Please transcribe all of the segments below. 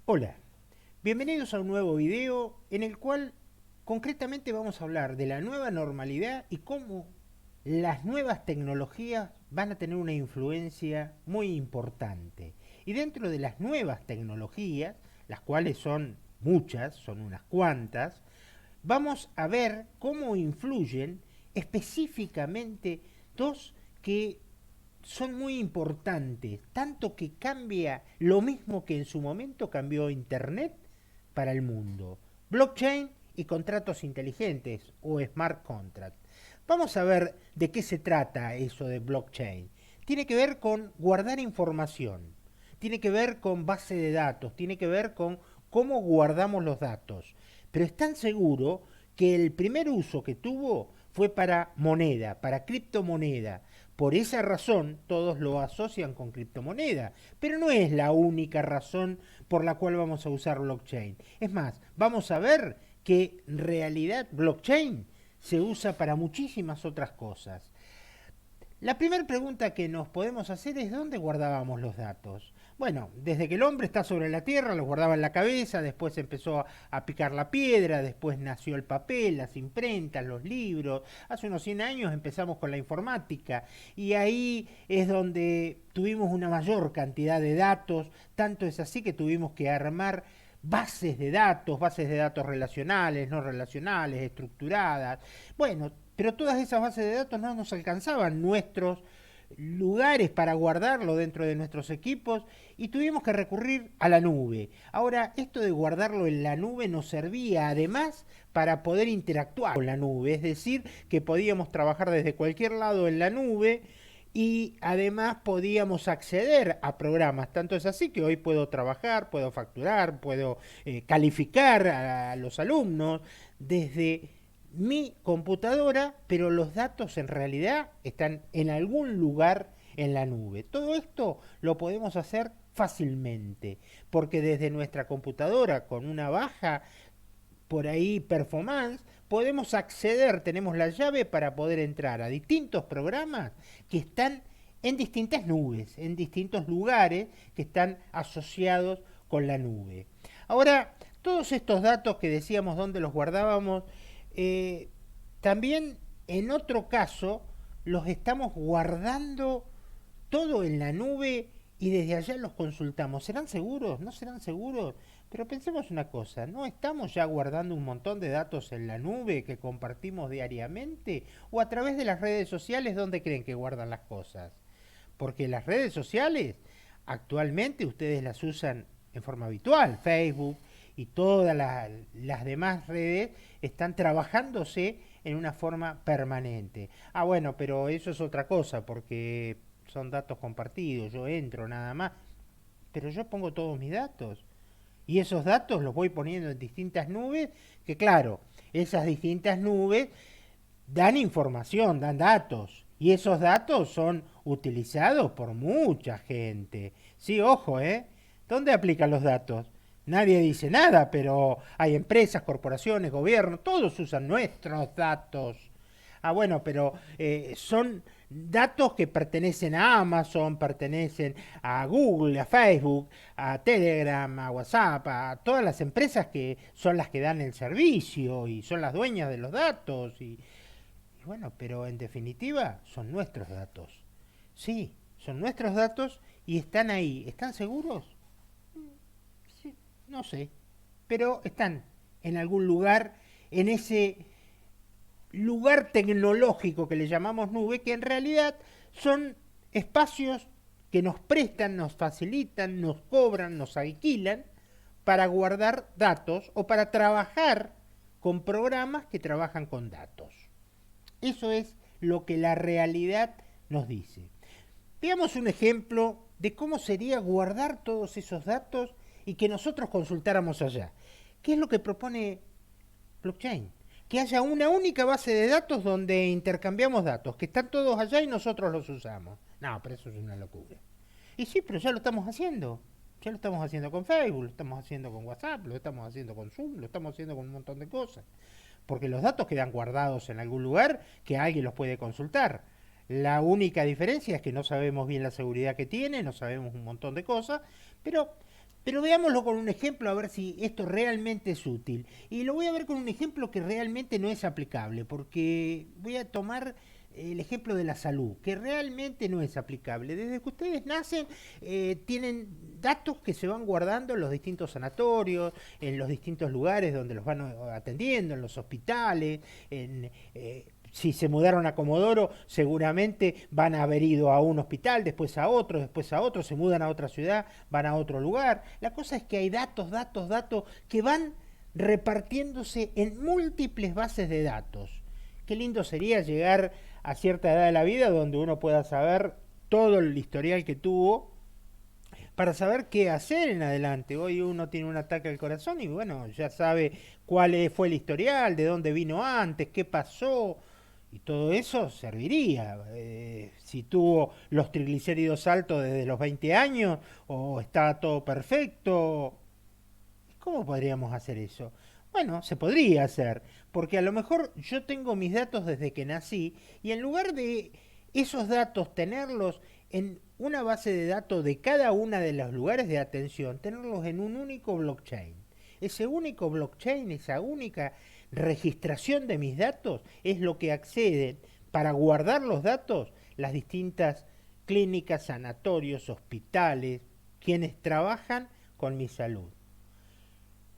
Hola, bienvenidos a un nuevo video en el cual concretamente vamos a hablar de la nueva normalidad y cómo las nuevas tecnologías van a tener una influencia muy importante. Y dentro de las nuevas tecnologías, las cuales son muchas, son unas cuantas, vamos a ver cómo influyen específicamente dos que son muy importantes, tanto que cambia lo mismo que en su momento cambió Internet para el mundo. Blockchain y contratos inteligentes o smart contract. Vamos a ver de qué se trata eso de blockchain. Tiene que ver con guardar información, tiene que ver con base de datos, tiene que ver con cómo guardamos los datos. Pero es tan seguro que el primer uso que tuvo fue para moneda, para criptomoneda. Por esa razón todos lo asocian con criptomoneda, pero no es la única razón por la cual vamos a usar blockchain. Es más, vamos a ver que en realidad blockchain se usa para muchísimas otras cosas. La primera pregunta que nos podemos hacer es ¿dónde guardábamos los datos? Bueno, desde que el hombre está sobre la tierra, los guardaba en la cabeza, después empezó a picar la piedra, después nació el papel, las imprentas, los libros. Hace unos 100 años empezamos con la informática y ahí es donde tuvimos una mayor cantidad de datos, tanto es así que tuvimos que armar bases de datos relacionales, no relacionales, estructuradas. Bueno, pero todas esas bases de datos no nos alcanzaban nuestros lugares para guardarlo dentro de nuestros equipos y tuvimos que recurrir a la nube. Ahora, esto de guardarlo en la nube nos servía además para poder interactuar con la nube, es decir, que podíamos trabajar desde cualquier lado en la nube y además podíamos acceder a programas. Tanto es así que hoy puedo trabajar, puedo facturar, puedo calificar a los alumnos desde mi computadora, pero los datos en realidad están en algún lugar en la nube. Todo esto lo podemos hacer fácilmente, porque desde nuestra computadora con una baja por ahí performance, podemos acceder, tenemos la llave para poder entrar a distintos programas que están en distintas nubes, en distintos lugares que están asociados con la nube. Ahora, todos estos datos que decíamos dónde los guardábamos, eh, también en otro caso los estamos guardando todo en la nube y desde allá los consultamos. ¿Serán seguros? ¿No serán seguros? Pero pensemos una cosa, ¿no estamos ya guardando un montón de datos en la nube que compartimos diariamente? ¿O a través de las redes sociales dónde creen que guardan las cosas? Porque las redes sociales actualmente ustedes las usan en forma habitual, Facebook y todas las demás redes están trabajándose en una forma permanente. Ah, bueno, pero eso es otra cosa, porque son datos compartidos, yo entro nada más, pero yo pongo todos mis datos. Y esos datos los voy poniendo en distintas nubes, que claro, esas distintas nubes dan información, dan datos. Y esos datos son utilizados por mucha gente. Sí, ojo, ¿eh? ¿Dónde aplican los datos? Nadie dice nada, pero hay empresas, corporaciones, gobiernos, todos usan nuestros datos. Ah, bueno, pero son datos que pertenecen a Amazon, pertenecen a Google, a Facebook, a Telegram, a WhatsApp, a todas las empresas que son las que dan el servicio y son las dueñas de los datos. Y bueno, pero en definitiva son nuestros datos. Sí, son nuestros datos y están ahí. ¿Están seguros? Sí, no sé. Pero están en algún lugar, en ese lugar tecnológico que le llamamos nube, que en realidad son espacios que nos prestan, nos facilitan, nos cobran, nos alquilan para guardar datos o para trabajar con programas que trabajan con datos. Eso es lo que la realidad nos dice. Veamos un ejemplo de cómo sería guardar todos esos datos y que nosotros consultáramos allá. ¿Qué es lo que propone blockchain? Que haya una única base de datos donde intercambiamos datos, que están todos allá y nosotros los usamos. No, pero eso es una locura. Y sí, pero ya lo estamos haciendo. Ya lo estamos haciendo con Facebook, lo estamos haciendo con WhatsApp, lo estamos haciendo con Zoom, lo estamos haciendo con un montón de cosas. Porque los datos quedan guardados en algún lugar que alguien los puede consultar. La única diferencia es que no sabemos bien la seguridad que tiene, no sabemos un montón de cosas, pero Pero veámoslo con un ejemplo a ver si esto realmente es útil. Y lo voy a ver con un ejemplo que realmente no es aplicable, porque voy a tomar el ejemplo de la salud, que realmente no es aplicable. Desde que ustedes nacen, tienen datos que se van guardando en los distintos sanatorios, en los distintos lugares donde los van atendiendo, en los hospitales, si se mudaron a Comodoro, seguramente van a haber ido a un hospital, después a otro, se mudan a otra ciudad, van a otro lugar. La cosa es que hay datos que van repartiéndose en múltiples bases de datos. Qué lindo sería llegar a cierta edad de la vida donde uno pueda saber todo el historial que tuvo para saber qué hacer en adelante. Hoy uno tiene un ataque al corazón y bueno, ya sabe fue el historial, de dónde vino antes, qué pasó. Y todo eso serviría. Si tuvo los triglicéridos altos desde los 20 años o está todo perfecto. ¿Cómo podríamos hacer eso? Bueno, se podría hacer, porque a lo mejor yo tengo mis datos desde que nací y en lugar de esos datos tenerlos en una base de datos de cada uno de los lugares de atención, tenerlos en un único blockchain. Ese único blockchain, esa única registración de mis datos es lo que acceden para guardar los datos las distintas clínicas, sanatorios, hospitales, quienes trabajan con mi salud.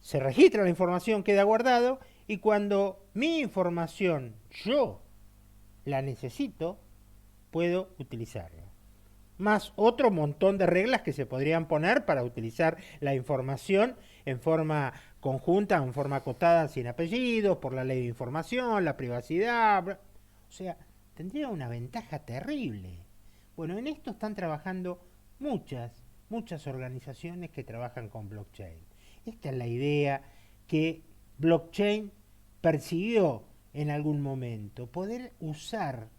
Se registra la información, queda guardado y cuando mi información yo la necesito, puedo utilizarla. Más otro montón de reglas que se podrían poner para utilizar la información en forma conjunta, en forma acotada, sin apellidos, por la ley de información, la privacidad. O sea, tendría una ventaja terrible. Bueno, en esto están trabajando muchas organizaciones que trabajan con blockchain. Esta es la idea que blockchain persiguió en algún momento, poder usar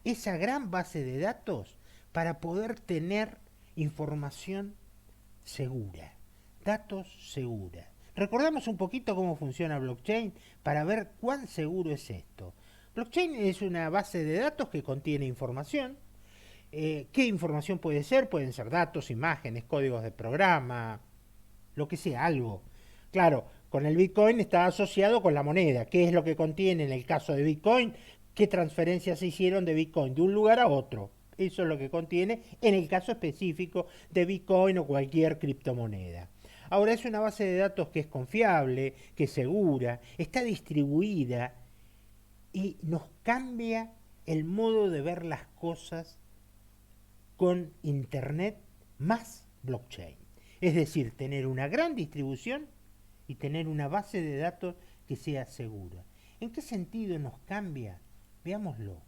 esa gran base de datos para poder tener información segura, datos seguros. Recordamos un poquito cómo funciona blockchain para ver cuán seguro es esto. Blockchain es una base de datos que contiene información. ¿Qué información puede ser? Pueden ser datos, imágenes, códigos de programa, lo que sea, algo. Claro, con el Bitcoin está asociado con la moneda. ¿Qué es lo que contiene en el caso de Bitcoin? ¿Qué transferencias se hicieron de Bitcoin de un lugar a otro? Eso es lo que contiene en el caso específico de Bitcoin o cualquier criptomoneda. Ahora es una base de datos que es confiable, que es segura, está distribuida y nos cambia el modo de ver las cosas con Internet más blockchain. Es decir, tener una gran distribución y tener una base de datos que sea segura. ¿En qué sentido nos cambia? Veámoslo.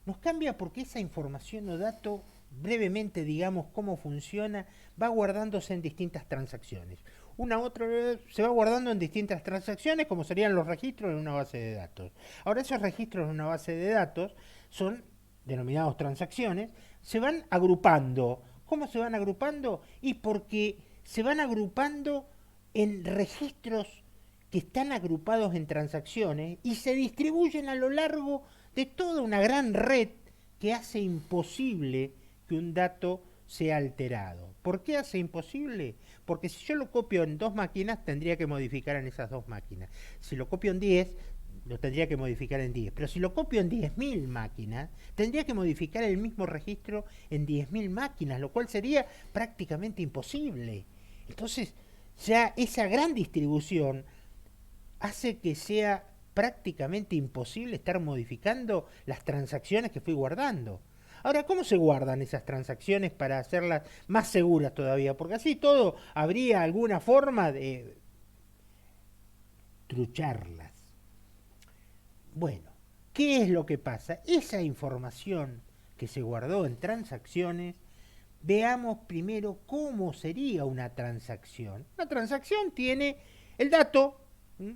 Nos cambia porque esa información o dato, brevemente digamos cómo funciona, va guardándose en distintas transacciones. Una otra se va guardando en distintas transacciones como serían los registros en una base de datos. Ahora esos registros en una base de datos son denominados transacciones, se van agrupando. ¿Cómo se van agrupando? Y porque se van agrupando en registros que están agrupados en transacciones y se distribuyen a lo largo de toda una gran red que hace imposible que un dato sea alterado. ¿Por qué hace imposible? Porque si yo lo copio en 2 máquinas, tendría que modificar en esas 2 máquinas. Si lo copio en 10, lo tendría que modificar en 10. Pero si lo copio en 10.000 máquinas, tendría que modificar el mismo registro en 10.000 máquinas, lo cual sería prácticamente imposible. Entonces, ya esa gran distribución hace que sea prácticamente imposible estar modificando las transacciones que fui guardando. Ahora, ¿cómo se guardan esas transacciones para hacerlas más seguras todavía? Porque así todo habría alguna forma de trucharlas. Bueno, ¿qué es lo que pasa? Esa información que se guardó en transacciones, veamos primero cómo sería una transacción. Una transacción tiene el dato,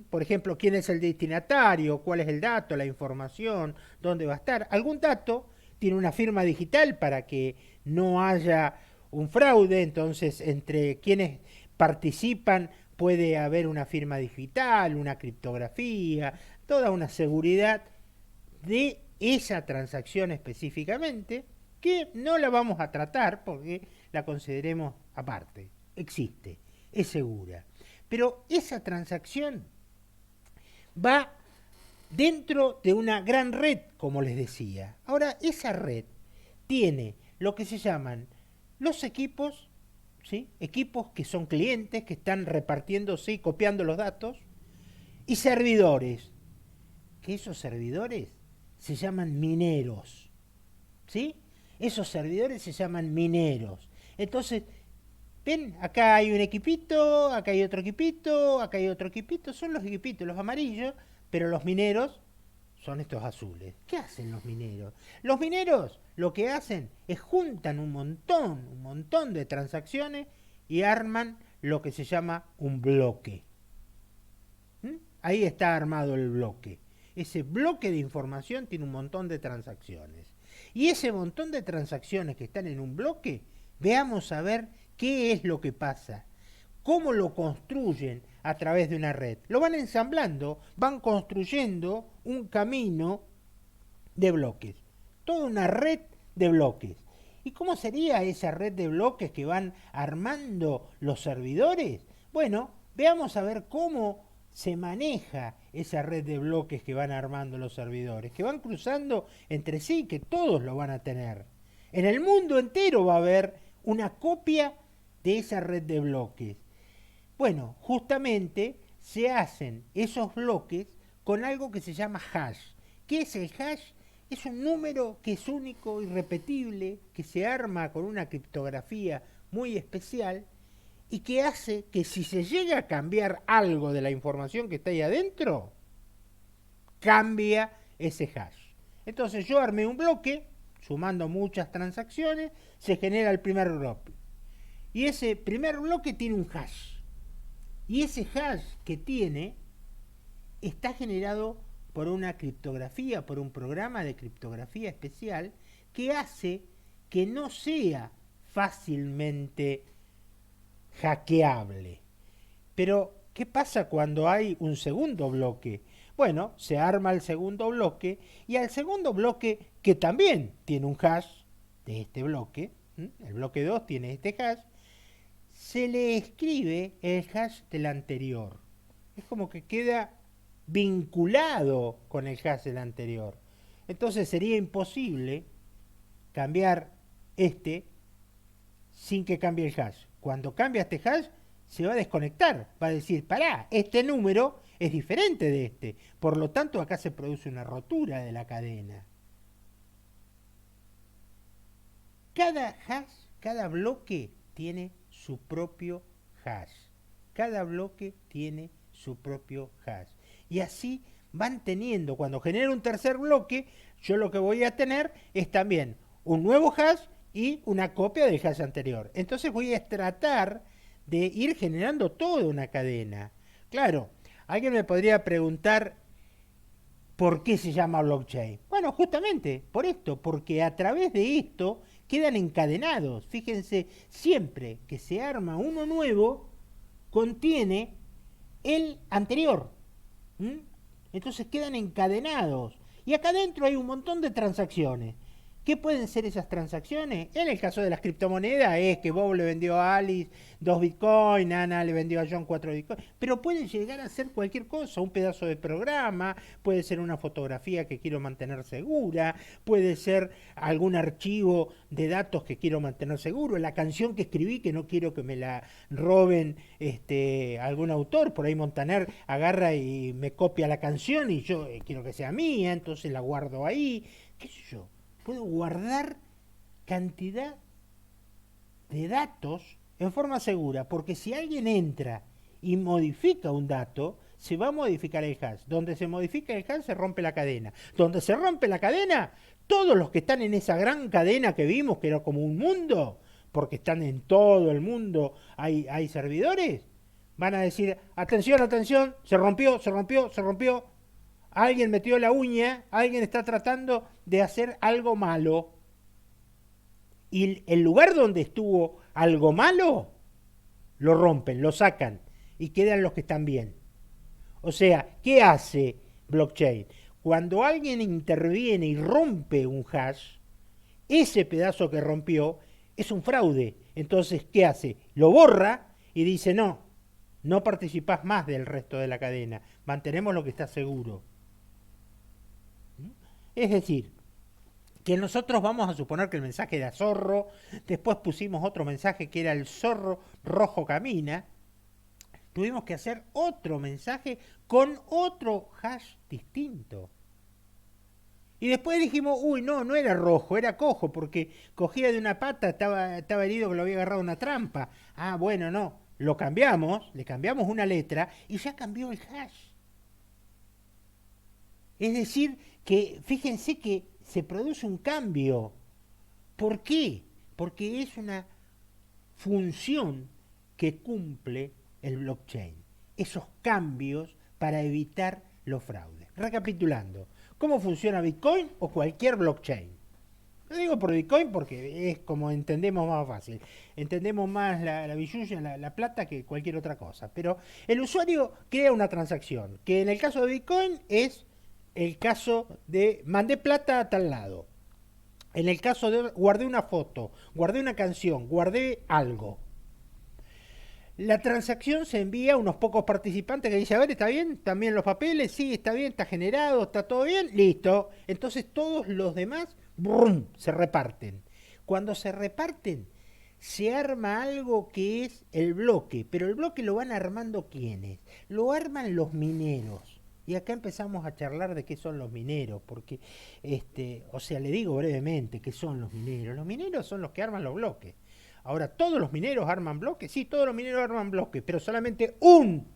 por ejemplo, quién es el destinatario, cuál es el dato, la información, dónde va a estar. Algún dato tiene una firma digital para que no haya un fraude, entonces entre quienes participan puede haber una firma digital, una criptografía, toda una seguridad de esa transacción específicamente, que no la vamos a tratar porque la consideremos aparte. Existe. es segura. Pero esa transacción va dentro de una gran red, como les decía. Ahora, esa red tiene lo que se llaman los equipos, ¿sí? Equipos que son clientes, que están repartiéndose y copiando los datos, y servidores, que esos servidores se llaman mineros, ¿sí? Esos servidores se llaman mineros. Entonces, ven, acá hay un equipito, acá hay otro equipito, acá hay otro equipito, son los equipitos, los amarillos, pero los mineros son estos azules. ¿Qué hacen los mineros? Los mineros lo que hacen es juntan un montón de transacciones y arman lo que se llama un bloque. ¿Mm? Ahí está armado el bloque. Ese bloque de información tiene un montón de transacciones. Y ese montón de transacciones que están en un bloque, veamos a ver qué es lo que pasa. ¿Cómo lo construyen a través de una red? Lo van ensamblando, van construyendo un camino de bloques. Toda una red de bloques. ¿Y cómo sería esa red de bloques que van armando los servidores? Bueno, veamos a ver cómo se maneja esa red de bloques que van armando los servidores, que van cruzando entre sí, que todos lo van a tener. En el mundo entero va a haber una copia de esa red de bloques. Bueno, justamente se hacen esos bloques con algo que se llama hash. ¿Qué es el hash? Es un número que es único, irrepetible, que se arma con una criptografía muy especial y que hace que si se llega a cambiar algo de la información que está ahí adentro, cambia ese hash. Entonces yo armé un bloque, sumando muchas transacciones, se genera el primer bloque. Y ese primer bloque tiene un hash. Y ese hash que tiene está generado por una criptografía, por un programa de criptografía especial que hace que no sea fácilmente hackeable. Pero, ¿qué pasa cuando hay un segundo bloque? Bueno, se arma el segundo bloque y al segundo bloque, que también tiene un hash de este bloque, el bloque 2 tiene este hash, se le escribe el hash del anterior. Es como que queda vinculado con el hash del anterior. Entonces sería imposible cambiar este sin que cambie el hash. Cuando cambia este hash, se va a desconectar. Va a decir, pará, este número es diferente de este. Por lo tanto, acá se produce una rotura de la cadena. Cada hash, cada bloque tiene su propio hash. Cada bloque tiene su propio hash. Y así van teniendo, cuando genere un tercer bloque, yo lo que voy a tener es también un nuevo hash y una copia del hash anterior. Entonces voy a tratar de ir generando toda una cadena. Claro, alguien me podría preguntar por qué se llama blockchain. Bueno, justamente por esto, porque a través de esto quedan encadenados. Fíjense, siempre que se arma uno nuevo, contiene el anterior. Entonces quedan encadenados. Y acá adentro hay un montón de transacciones. ¿Qué pueden ser esas transacciones? En el caso de las criptomonedas es que Bob le vendió a Alice 2 Bitcoin, Ana le vendió a John 4 Bitcoin, pero puede llegar a ser cualquier cosa, un pedazo de programa, puede ser una fotografía que quiero mantener segura, puede ser algún archivo de datos que quiero mantener seguro, la canción que escribí que no quiero que me la roben algún autor, por ahí Montaner agarra y me copia la canción y yo quiero que sea mía, entonces la guardo ahí, qué sé yo. Puedo guardar cantidad de datos en forma segura, porque si alguien entra y modifica un dato, se va a modificar el hash. Donde se modifica el hash se rompe la cadena. Donde se rompe la cadena, todos los que están en esa gran cadena que vimos, que era como un mundo, porque están en todo el mundo, hay servidores, van a decir, atención, atención, se rompió, se rompió, se rompió. Alguien metió la uña, alguien está tratando de hacer algo malo. Y el lugar donde estuvo algo malo, lo rompen, lo sacan y quedan los que están bien. O sea, ¿qué hace blockchain? Cuando alguien interviene y rompe un hash, ese pedazo que rompió es un fraude. Entonces, ¿qué hace? Lo borra y dice, no, no participás más del resto de la cadena, mantenemos lo que está seguro. Es decir, que nosotros vamos a suponer que el mensaje era zorro, después pusimos otro mensaje que era el zorro rojo camina, tuvimos que hacer otro mensaje con otro hash distinto. Y después dijimos, uy, no, no era rojo, era cojo, porque cogía de una pata, estaba herido que lo había agarrado una trampa. Ah, bueno, no, lo cambiamos, le cambiamos una letra y ya cambió el hash. Es decir, que fíjense que se produce un cambio. ¿Por qué? Porque es una función que cumple el blockchain. Esos cambios para evitar los fraudes. Recapitulando, ¿cómo funciona Bitcoin o cualquier blockchain? Lo digo por Bitcoin porque es como entendemos más fácil. Entendemos más la billulla, la plata que cualquier otra cosa. Pero el usuario crea una transacción, que en el caso de Bitcoin es el caso de mandé plata a tal lado. En el caso de guardé una foto, guardé una canción, guardé algo. La transacción se envía a unos pocos participantes que dicen, a ver, ¿está bien? ¿Están bien los papeles? Sí, está bien, está generado, está todo bien, listo. Entonces todos los demás, brum, se reparten. Cuando se reparten, se arma algo que es el bloque, pero el bloque lo van armando ¿quiénes? Lo arman los mineros. Y acá empezamos a charlar de qué son los mineros, porque, o sea, le digo brevemente qué son los mineros. Los mineros son los que arman los bloques. Ahora, ¿todos los mineros arman bloques? Sí, todos los mineros arman bloques, pero solamente un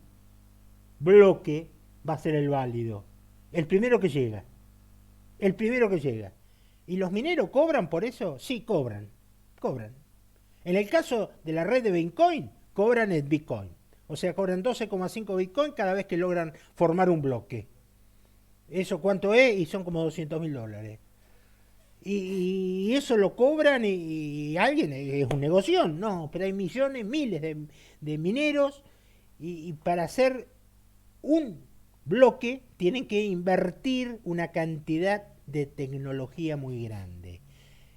bloque va a ser el válido. El primero que llega. El primero que llega. ¿Y los mineros cobran por eso? Sí, cobran. Cobran. En el caso de la red de Bitcoin, cobran el Bitcoin. O sea, cobran 12,5 Bitcoin cada vez que logran formar un bloque. ¿Eso cuánto es? Y son como $200.000. Y eso lo cobran y alguien es un negocio, no, pero hay millones, miles de mineros y para hacer un bloque tienen que invertir una cantidad de tecnología muy grande.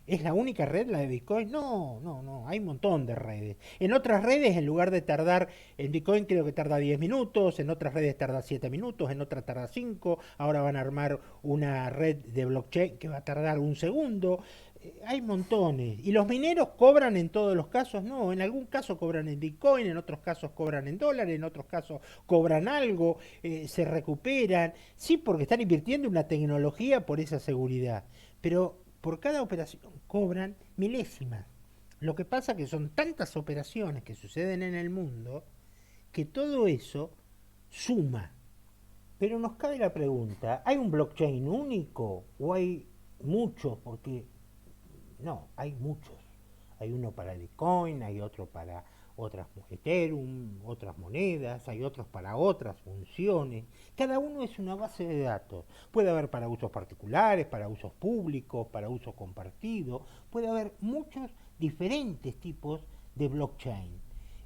¿Es la única red la de Bitcoin? No, no, no, hay un montón de redes. En otras redes, en lugar de tardar, en Bitcoin creo que tarda 10 minutos, en otras redes tarda 7 minutos, en otras tarda 5, ahora van a armar una red de blockchain que va a tardar un segundo. Hay montones. ¿Y los mineros cobran en todos los casos? No, en algún caso cobran en Bitcoin, en otros casos cobran en dólares, en otros casos cobran algo, se recuperan. Sí, porque están invirtiendo una tecnología por esa seguridad. Pero por cada operación cobran milésimas. Lo que pasa que son tantas operaciones que suceden en el mundo que todo eso suma. Pero nos cabe la pregunta, ¿hay un blockchain único o hay muchos? Porque no, hay muchos. Hay uno para Bitcoin, hay otro para otras Ethereum, otras monedas, hay otros para otras funciones. Cada uno es una base de datos. Puede haber para usos particulares, para usos públicos, para uso compartido. Puede haber muchos diferentes tipos de blockchain.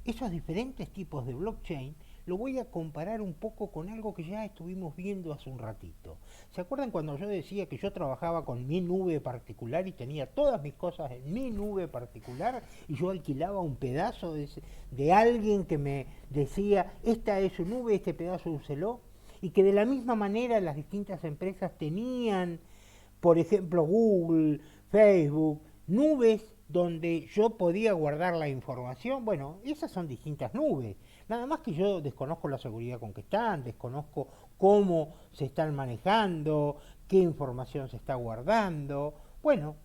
Esos diferentes tipos de blockchain lo voy a comparar un poco con algo que ya estuvimos viendo hace un ratito. ¿Se acuerdan cuando yo decía que yo trabajaba con mi nube particular y tenía todas mis cosas en mi nube particular y yo alquilaba un pedazo de alguien que me decía, esta es su nube, este pedazo úselo? Y que de la misma manera las distintas empresas tenían, por ejemplo, Google, Facebook, nubes donde yo podía guardar la información. Bueno, esas son distintas nubes. Nada más que yo desconozco la seguridad con que están, desconozco cómo se están manejando, qué información se está guardando. Bueno,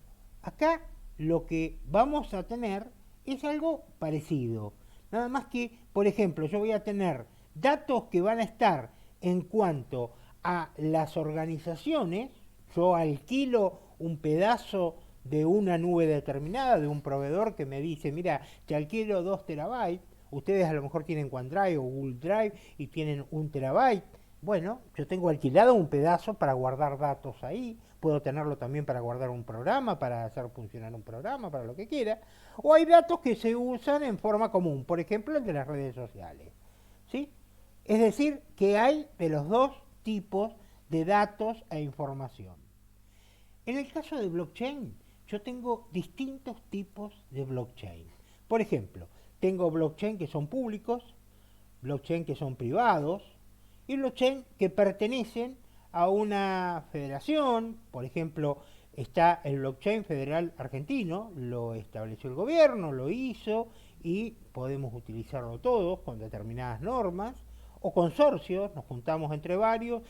acá lo que vamos a tener es algo parecido. Nada más que, por ejemplo, yo voy a tener datos que van a estar en cuanto a las organizaciones. Yo alquilo un pedazo de una nube determinada, de un proveedor que me dice, mira, te alquilo 2 terabytes, ustedes a lo mejor tienen OneDrive o Google Drive y tienen 1 terabyte. Bueno, yo tengo alquilado un pedazo para guardar datos ahí, puedo tenerlo también para guardar un programa, para hacer funcionar un programa, para lo que quiera. O hay datos que se usan en forma común, por ejemplo el de las redes sociales. ¿Sí? Es decir, que hay de los dos tipos de datos e información. En el caso de blockchain, yo tengo distintos tipos de blockchain. Por ejemplo, Tengo blockchain que son públicos, blockchain que son privados y blockchain que pertenecen a una federación. Por ejemplo, está el blockchain federal argentino, lo estableció el gobierno, lo hizo y podemos utilizarlo todos con determinadas normas. O consorcios, nos juntamos entre varios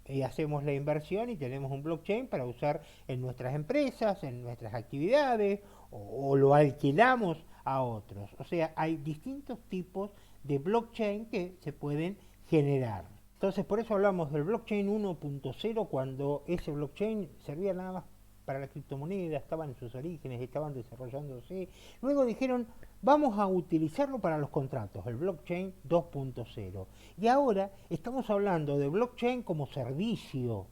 y hacemos la inversión y tenemos un blockchain para usar en nuestras empresas, en nuestras actividades, o lo alquilamos a otros. O sea, hay distintos tipos de blockchain que se pueden generar. Entonces, por eso hablamos del blockchain 1.0, cuando ese blockchain servía nada más para la criptomoneda, estaban en sus orígenes, estaban desarrollándose. Luego dijeron, vamos a utilizarlo para los contratos, el blockchain 2.0. Y ahora estamos hablando de blockchain como servicio,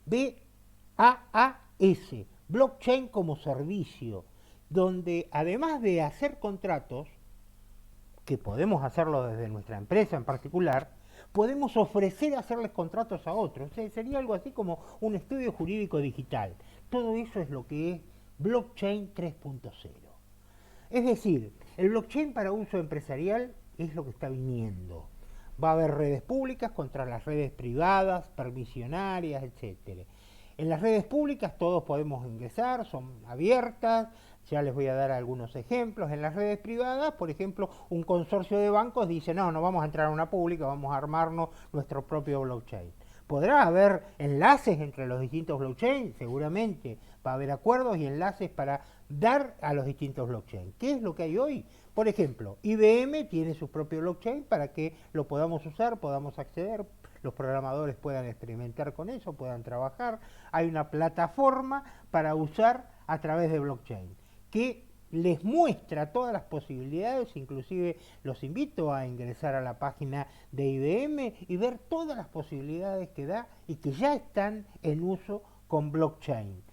BAAS, blockchain como servicio, donde además de hacer contratos, que podemos hacerlo desde nuestra empresa en particular, podemos ofrecer hacerles contratos a otros. O sea, sería algo así como un estudio jurídico digital. Todo eso es lo que es blockchain 3.0. Es decir, el blockchain para uso empresarial es lo que está viniendo. Va a haber redes públicas contra las redes privadas, permisionarias, etcétera. En las redes públicas todos podemos ingresar, son abiertas, ya les voy a dar algunos ejemplos. En las redes privadas, por ejemplo, un consorcio de bancos dice, no, no vamos a entrar a una pública, vamos a armarnos nuestro propio blockchain. ¿Podrá haber enlaces entre los distintos blockchains? Seguramente va a haber acuerdos y enlaces para dar a los distintos blockchains. ¿Qué es lo que hay hoy? Por ejemplo, IBM tiene su propio blockchain para que lo podamos usar, podamos acceder, los programadores puedan experimentar con eso, puedan trabajar. Hay una plataforma para usar a través de blockchain que les muestra todas las posibilidades. Inclusive los invito a ingresar a la página de IBM y ver todas las posibilidades que da y que ya están en uso con blockchain.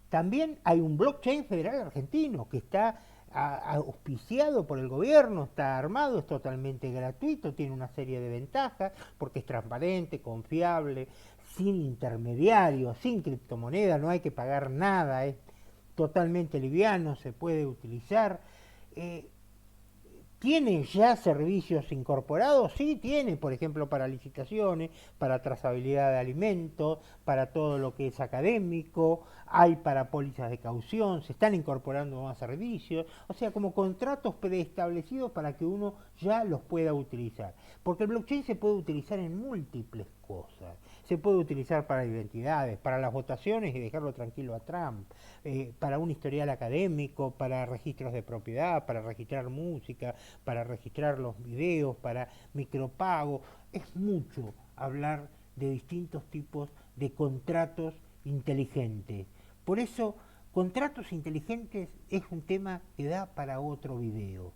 También hay un blockchain federal argentino que está auspiciado por el gobierno, está armado, es totalmente gratuito, tiene una serie de ventajas porque es transparente, confiable, sin intermediarios, sin criptomoneda, no hay que pagar nada, es totalmente liviano, se puede utilizar. ¿Tiene ya servicios incorporados? Sí, tiene, por ejemplo, para licitaciones, para trazabilidad de alimentos, para todo lo que es académico, hay para pólizas de caución, se están incorporando más servicios, o sea, como contratos preestablecidos para que uno ya los pueda utilizar. Porque el blockchain se puede utilizar en múltiples cosas. Se puede utilizar para identidades, para las votaciones y dejarlo tranquilo a Trump, para un historial académico, para registros de propiedad, para registrar música, para registrar los videos, para micropago. Es mucho hablar de distintos tipos de contratos inteligentes. Por eso, contratos inteligentes es un tema que da para otro video.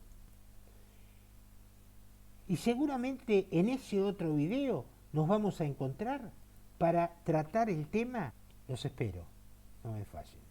Y seguramente en ese otro video nos vamos a encontrar para tratar el tema. Los espero, no me fallen.